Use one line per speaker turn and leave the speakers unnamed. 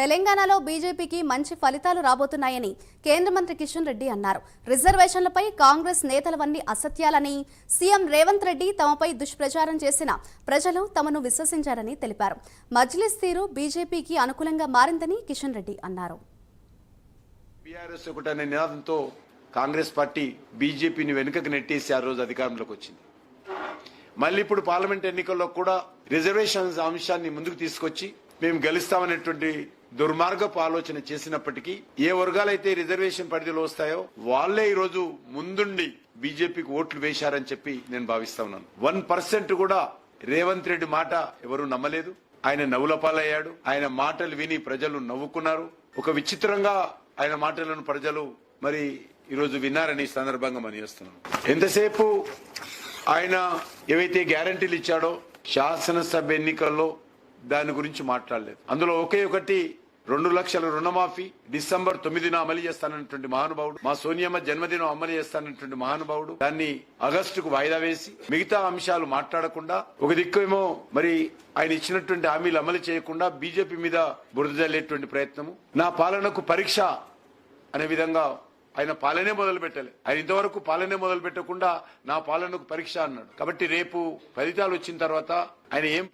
తెలంగాణలో బీజేపీకి మంచి ఫలితాలు రాబోతున్నాయని కేంద్ర మంత్రి కిషన్ రెడ్డి అన్నారు. రిజర్వేషన్లపై కాంగ్రెస్ నేతలవన్నీ అసత్యాలని, సీఎం రేవంత్ రెడ్డి తమపై దుష్ప్రచారం చేసిన ప్రజలు తమను విశ్వసించారని తెలిపారు. మజ్లిస్ తీరు బీజేపీకి అనుకూలంగా మారిందని కిషన్ రెడ్డి అన్నారు.
బీఆర్ఎస్ ఒకటనే నినాదంతో కాంగ్రెస్ పార్టీ బీజేపీని వెనుకకు నెట్టేసి ఆ రోజు అధికారంలోకి వచ్చింది. మళ్ళీ ఇప్పుడు పార్లమెంట్ ఎన్నికల్లో కూడా రిజర్వేషన్స్ అంశాన్ని ముందుకు తీసుకొచ్చి మేము గెలుస్తామనేటువంటి దుర్మార్గపు ఆలోచన చేసినప్పటికీ ఏ వర్గాలైతే రిజర్వేషన్ పరిధిలో వస్తాయో వాళ్లే ఈ రోజు ముందుండి బీజేపీకి ఓట్లు వేశారని చెప్పి నేను భావిస్తా ఉన్నాను. 1% కూడా రేవంత్ రెడ్డి మాట ఎవరు నమ్మలేదు. ఆయన నవ్వుల పాలయ్యాడు. ఆయన మాటలు విని ప్రజలు నవ్వుకున్నారు. ఒక విచిత్రంగా ఆయన మాటలను ప్రజలు మరి ఈరోజు విన్నారని ఈ సందర్భంగా మనం చేస్తున్నాం. ఎంతసేపు ఆయన ఏవైతే గ్యారంటీలు ఇచ్చాడో శాసనసభ ఎన్నికల్లో దాని గురించి మాట్లాడలేదు. అందులో ఒకే ఒకటి 2 లక్షల రుణమాఫీ డిసెంబర్ 9న అమలు చేస్తానన్నటువంటి మహానుభావుడు, మా సోనియమ్మ జన్మదినం అమలు చేస్తానన్నటువంటి మహానుభావుడు దాన్ని ఆగస్టుకు వాయిదా వేసి మిగతా అంశాలు మాట్లాడకుండా ఒక దిక్కేమో మరి ఆయన ఇచ్చినటువంటి హామీలు అమలు చేయకుండా బీజేపీ మీద బురద జల్లేటువంటి ప్రయత్నము, నా పాలనకు పరీక్ష అనే విధంగా ఆయన పాలనే మొదలు పెట్టలే. ఆయన ఇంతవరకు పాలనే మొదలు పెట్టకుండా నా పాలనకు పరీక్ష అన్నాడు. కాబట్టి రేపు ఫలితాలు వచ్చిన తర్వాత ఆయన ఏం